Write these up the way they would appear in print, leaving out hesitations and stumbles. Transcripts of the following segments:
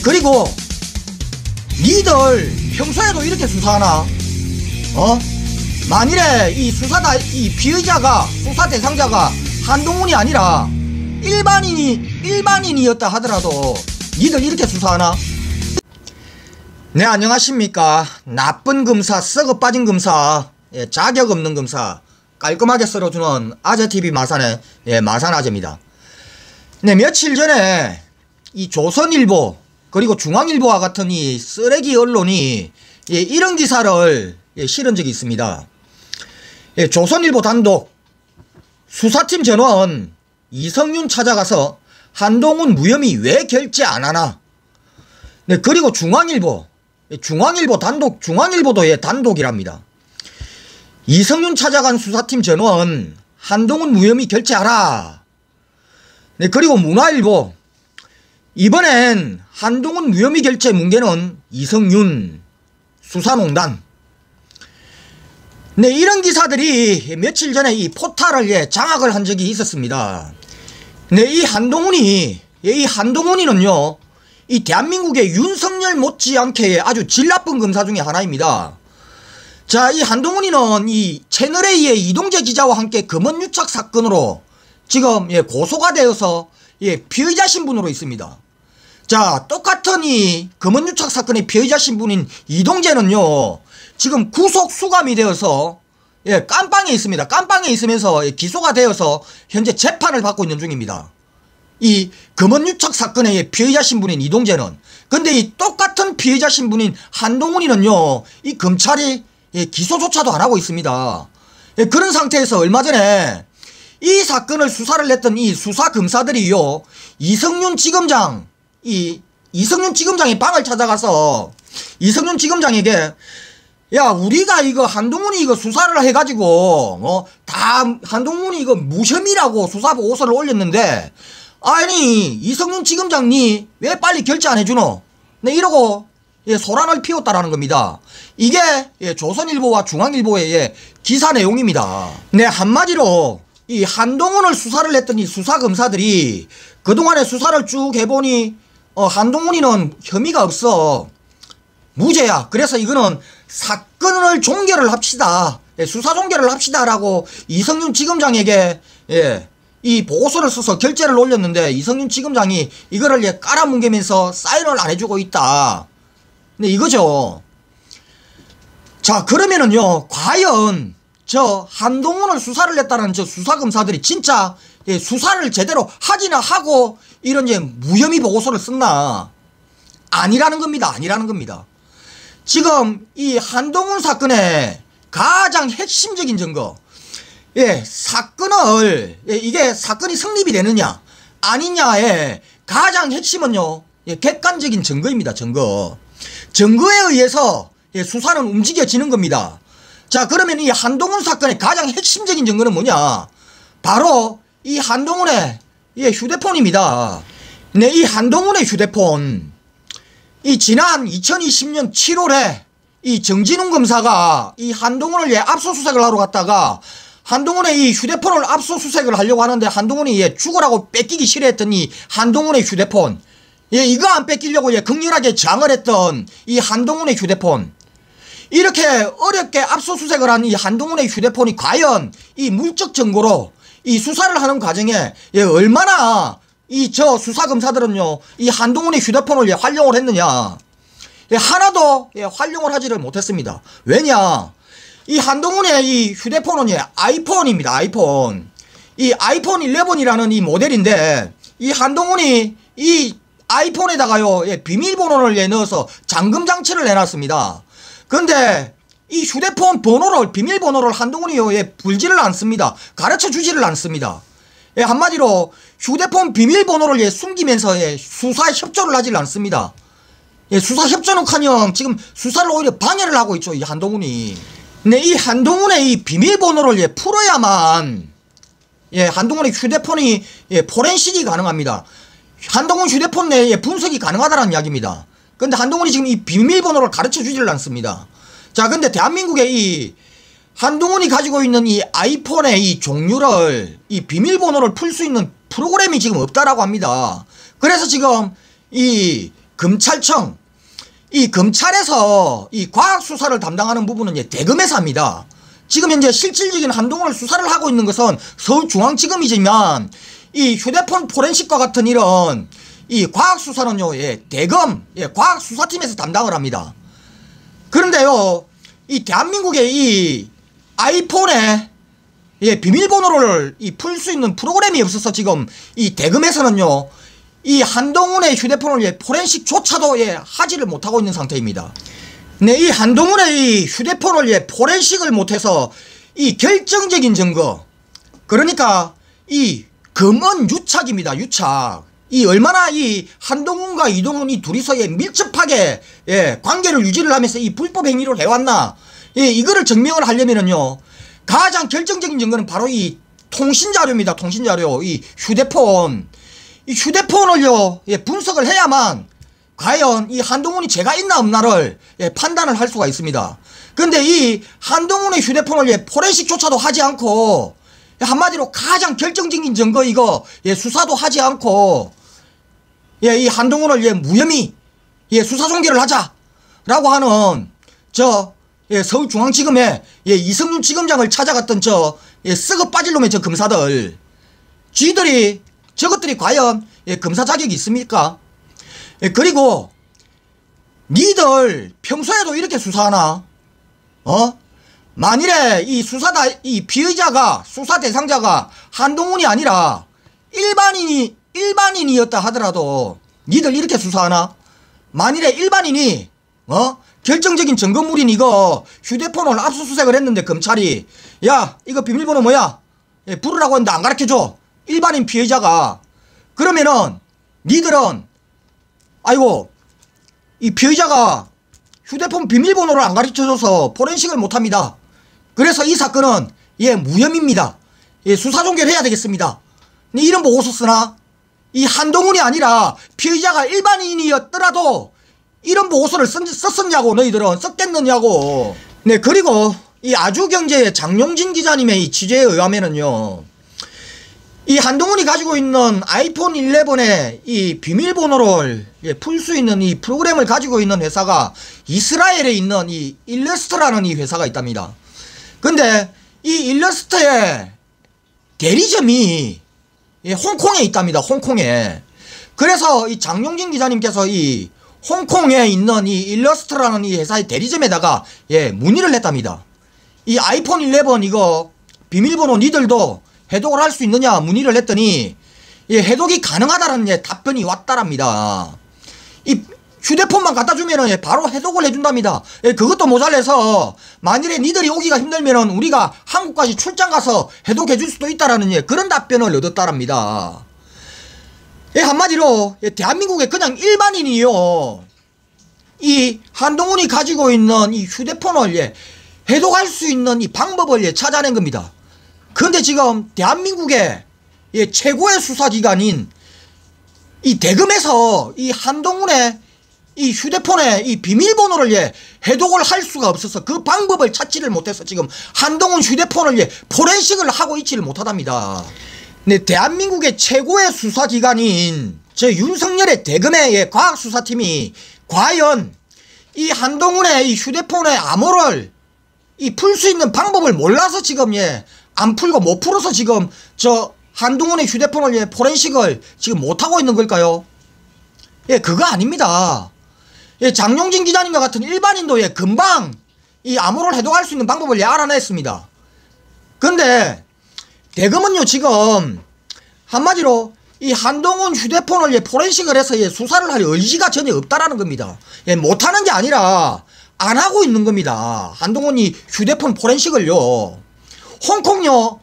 그리고 니들 평소에도 이렇게 수사하나? 만일에 이 피의자가 수사 대상자가 한동훈이 아니라 일반인이었다 하더라도 니들 이렇게 수사하나? 네, 안녕하십니까. 나쁜 검사, 썩어 빠진 검사, 자격 없는 검사 깔끔하게 썰어주는 아재TV 마산의 마산아재입니다. 네, 며칠 전에 이 조선일보 그리고 중앙일보와 같은 이 쓰레기 언론이 이런 기사를 실은 적이 있습니다. 조선일보 단독 수사팀 전원 이성윤 찾아가서 한동훈 무혐의 왜 결재 안 하나? 네, 그리고 중앙일보 단독, 중앙일보도 단독이랍니다. 이성윤 찾아간 수사팀 전원 한동훈 무혐의 결재하라. 네, 그리고 문화일보 이번엔 한동훈 무혐의 결재 뭉개는 이성윤 수사농단. 네, 이런 기사들이 며칠 전에 이 포탈을 장악을 한 적이 있었습니다. 네, 이 한동훈이는요, 이 대한민국의 윤석열 못지않게 아주 질 나쁜 검사 중에 하나입니다. 자, 이 한동훈이는 이 채널A의 이동재 기자와 함께 검언유착 사건으로 지금 고소가 되어서 피의자 신분으로 있습니다. 자, 똑같은 이 검언유착 사건의 피의자 신분인 이동재는요, 지금 구속 수감이 되어서 깜빵에 있습니다. 깜빵에 있으면서 기소가 되어서 현재 재판을 받고 있는 중입니다. 이 검언유착 사건의 피의자 신분인 이동재는. 근데 이 똑같은 피의자 신분인 한동훈이는요, 이 검찰이 기소조차도 안 하고 있습니다. 그런 상태에서 얼마 전에 이 사건을 수사를 했던 이 수사검사들이요, 이성윤 지검장의 방을 찾아가서 이성윤 지검장에게, 야, 우리가 이거 한동훈이 이거 수사를 해가지고 다 한동훈이 이거 무혐의라고 수사 보고서를 올렸는데, 아니 이성윤 지검장니 왜 빨리 결재 안 해주노? 네, 이러고 소란을 피웠다라는 겁니다. 이게 조선일보와 중앙일보의 기사 내용입니다. 네, 한마디로 이 한동훈을 수사를 했던 이 수사검사들이 그동안의 수사를 쭉 해보니 한동훈이는 혐의가 없어, 무죄야. 그래서 이거는 사건을 종결을 합시다, 수사 종결을 합시다 라고 이성윤 지검장에게 이 보고서를 써서 결재를 올렸는데, 이성윤 지검장이 이거를 깔아뭉개면서 사인을 안 해주고 있다. 네, 이거죠. 자, 그러면은요, 과연 저 한동훈을 수사를 했다는 저 수사검사들이 진짜 수사를 제대로 하기나 하고 이런 무혐의 보고서를 썼나? 아니라는 겁니다. 아니라는 겁니다. 지금 이 한동훈 사건의 가장 핵심적인 증거, 사건을 이게 사건이 성립이 되느냐 아니냐의 가장 핵심은요, 객관적인 증거입니다. 증거에 의해서 수사는 움직여지는 겁니다. 자, 그러면 이 한동훈 사건의 가장 핵심적인 증거는 뭐냐? 바로 이 한동훈의 휴대폰입니다. 네, 이 한동훈의 휴대폰, 이 지난 2020년 7월에 이 정진웅 검사가 이 한동훈을 압수수색을 하러 갔다가 한동훈의 이 휴대폰을 압수수색을 하려고 하는데, 한동훈이 죽으라고 뺏기기 싫어했던 이 한동훈의 휴대폰, 이거 안 뺏기려고 극렬하게 장을 했던 이 한동훈의 휴대폰, 이렇게 어렵게 압수수색을 한 이 한동훈의 휴대폰이 과연 이 물적 증거로 이 수사를 하는 과정에 얼마나 저 수사검사들은요, 이 한동훈의 휴대폰을 활용을 했느냐? 하나도 활용을 하지를 못했습니다. 왜냐? 이 한동훈의 이 휴대폰은 아이폰입니다. 아이폰. 이 아이폰 11이라는 이 모델인데, 이 한동훈이 이 아이폰에다가요, 비밀번호를 넣어서 잠금 장치를 해놨습니다. 근데 이 휴대폰 번호를, 비밀번호를 한동훈이요, 불지를 않습니다. 가르쳐 주지를 않습니다. 한마디로 휴대폰 비밀번호를 숨기면서 수사에 협조를 하질 않습니다. 수사 협조는커녕 지금 수사를 오히려 방해를 하고 있죠, 이 한동훈이. 네, 이 한동훈의 이 비밀번호를 풀어야만 한동훈의 휴대폰이 포렌식이 가능합니다. 한동훈 휴대폰 내에 분석이 가능하다는 이야기입니다. 근데 한동훈이 지금 이 비밀번호를 가르쳐 주지를 않습니다. 자, 근데 대한민국에 이 한동훈이 가지고 있는 이 아이폰의 이 종류를, 이 비밀번호를 풀 수 있는 프로그램이 지금 없다라고 합니다. 그래서 지금 이 검찰청, 이 검찰에서 이 과학수사를 담당하는 부분은 대검에서 합니다. 지금 현재 실질적인 한동훈을 수사를 하고 있는 것은 서울중앙지검이지만 이 휴대폰 포렌식과 같은 이런 이 과학수사는요, 대검, 과학수사팀에서 담당을 합니다. 그런데요, 이 대한민국의 이 아이폰에 비밀번호를 풀 수 있는 프로그램이 없어서 지금 이 대검에서는요, 이 한동훈의 휴대폰을 포렌식조차도 하지를 못하고 있는 상태입니다. 네, 이 한동훈의 이 휴대폰을 포렌식을 못해서 이 결정적인 증거, 그러니까 이 검언 유착입니다. 유착. 이 얼마나 이 한동훈과 이동훈이 둘이서 밀접하게 관계를 유지를 하면서 이 불법 행위를 해왔나, 이거를 증명을 하려면은요, 가장 결정적인 증거는 바로 이 통신자료입니다. 통신자료. 이 휴대폰. 이 휴대폰을요, 분석을 해야만 과연 이 한동훈이 죄가 있나 없나를 판단을 할 수가 있습니다. 근데 이 한동훈의 휴대폰을 포렌식조차도 하지 않고, 한마디로 가장 결정적인 증거 이거 수사도 하지 않고, 이 한동훈을 무혐의 수사 종결을 하자라고 하는 서울중앙지검에 이성윤 지검장을 찾아갔던 썩어 빠질 놈의 검사들, 저것들이 과연 검사 자격이 있습니까? 그리고 니들 평소에도 이렇게 수사하나? 만일에 이 피의자가, 수사 대상자가 한동훈이 아니라 일반인이었다 하더라도 니들 이렇게 수사하나? 만일에 일반인이 결정적인 증거물인 이거 휴대폰을 압수수색을 했는데 검찰이 야, 이거 비밀번호 뭐야? 부르라고 했는데 안 가르쳐줘. 일반인 피해자가. 그러면은 니들은 아이고, 이 피의자가 휴대폰 비밀번호를 안 가르쳐줘서 포렌식을 못합니다. 그래서 이 사건은 무혐의입니다. 수사 종결해야 되겠습니다. 이런 보고서 쓰나? 이 한동훈이 아니라 피의자가 일반인이었더라도 이런 보고서를 썼었냐고, 너희들은 썼겠느냐고. 네, 그리고 이 아주경제의 장용진 기자님의 이 취재에 의하면은요, 이 한동훈이 가지고 있는 아이폰 11의 이 비밀번호를 풀 수 있는 이 프로그램을 가지고 있는 회사가 이스라엘에 있는 이 일러스트라는 이 회사가 있답니다. 근데 이 일러스트의 대리점이 홍콩에 있답니다. 홍콩에. 그래서 이 장용진 기자님께서 이 홍콩에 있는 이 일러스트라는 이 회사의 대리점에다가 문의를 했답니다. 이 아이폰 11 이거 비밀번호 니들도 해독을 할 수 있느냐 문의를 했더니 해독이 가능하다는 답변이 왔다랍니다. 이 휴대폰만 갖다 주면은 바로 해독을 해준답니다. 그것도 모자라서 만일에 니들이 오기가 힘들면은 우리가 한국까지 출장 가서 해독해 줄 수도 있다라는 그런 답변을 얻었다랍니다. 한마디로 대한민국의 그냥 일반인이요, 이 한동훈이 가지고 있는 이 휴대폰을 해독할 수 있는 이 방법을 찾아낸 겁니다. 그런데 지금 대한민국의 최고의 수사기관인 이 대검에서 이 한동훈의 이 휴대폰의 이 비밀번호를 해독을 할 수가 없어서 그 방법을 찾지를 못해서 지금 한동훈 휴대폰을 포렌식을 하고 있지를 못하답니다. 네, 대한민국의 최고의 수사기관인 윤석열의 대검의 과학수사팀이 과연 이 한동훈의 이 휴대폰의 암호를 풀 수 있는 방법을 몰라서 지금 안 풀고 못 풀어서 지금 한동훈의 휴대폰을 포렌식을 지금 못하고 있는 걸까요? 그거 아닙니다. 장용진 기자님과 같은 일반인도 금방 이 암호를 해독할 수 있는 방법을 알아냈습니다. 근데 대검은요, 지금 한마디로 이 한동훈 휴대폰을 포렌식을 해서 수사를 할 의지가 전혀 없다라는 겁니다. 못하는 게 아니라 안 하고 있는 겁니다. 한동훈이 휴대폰 포렌식을요. 홍콩요,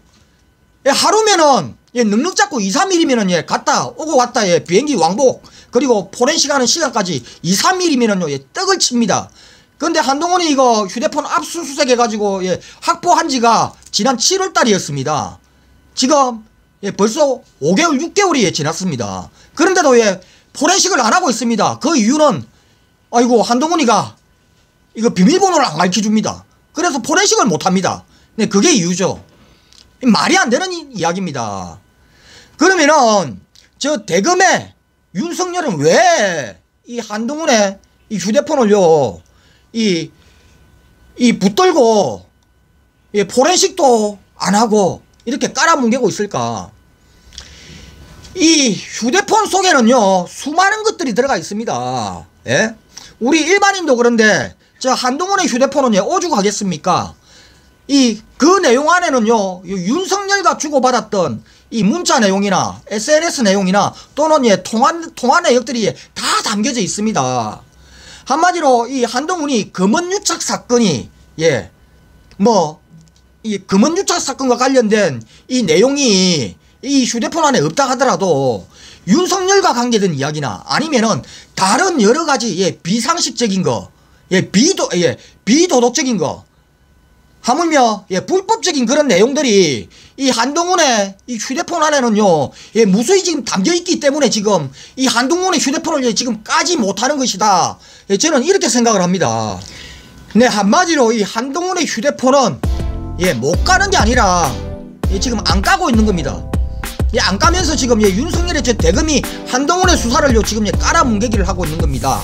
하루면은 넉넉 잡고 2, 3일이면은 갔다 오고 갔다 비행기 왕복 그리고 포렌식 하는 시간까지 2, 3일이면은요 떡을 칩니다. 근데 한동훈이 이거 휴대폰 압수수색 해가지고 확보한 지가 지난 7월 달이었습니다. 지금 벌써 5개월, 6개월이 지났습니다. 그런데도 포렌식을 안 하고 있습니다. 그 이유는 아이고, 한동훈이가 이거 비밀번호를 안 가르쳐줍니다. 그래서 포렌식을 못합니다. 네, 그게 이유죠. 말이 안 되는 이야기입니다. 그러면은 대검의 윤석열은 왜 이 한동훈의 이 휴대폰을요, 이 붙들고, 포렌식도 안 하고, 이렇게 깔아뭉개고 있을까? 이 휴대폰 속에는요, 수많은 것들이 들어가 있습니다. 예? 우리 일반인도 그런데, 저 한동훈의 휴대폰은 오죽하겠습니까? 그 내용 안에는요, 윤석열과 주고받았던 이 문자 내용이나 SNS 내용이나 또는 통화 내역들이 다 담겨져 있습니다. 한마디로 이 한동훈이 금원유착 사건이 이 금원유착 사건과 관련된 이 내용이 이 휴대폰 안에 없다 하더라도 윤석열과 관계된 이야기나 아니면은 다른 여러 가지 비상식적인 거, 비도덕적인 거, 하물며 불법적인 그런 내용들이 이 한동훈의 이 휴대폰 안에는요 무수히 지금 담겨있기 때문에 지금 이 한동훈의 휴대폰을 지금 까지 못하는 것이다. 저는 이렇게 생각을 합니다. 네, 한마디로 이 한동훈의 휴대폰은 못 까는 게 아니라 지금 안 까고 있는 겁니다. 안 까면서 지금 윤석열의 저 대검이 한동훈의 수사를 지금 깔아뭉개기를 하고 있는 겁니다.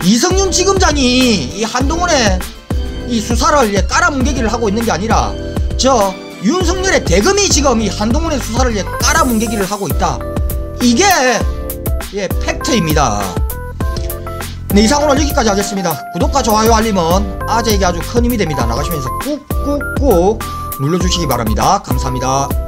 이성윤 지검장이 이 한동훈의 이 수사를 깔아뭉개기를 하고 있는 게 아니라 저 윤석열의 대검이 지금 이 한동훈의 수사를 깔아뭉개기를 하고 있다. 이게 팩트입니다. 네, 이상으로 여기까지 하겠습니다. 구독과 좋아요 알림은 아재에게 아주 큰 힘이 됩니다. 나가시면서 꾹꾹꾹 눌러주시기 바랍니다. 감사합니다.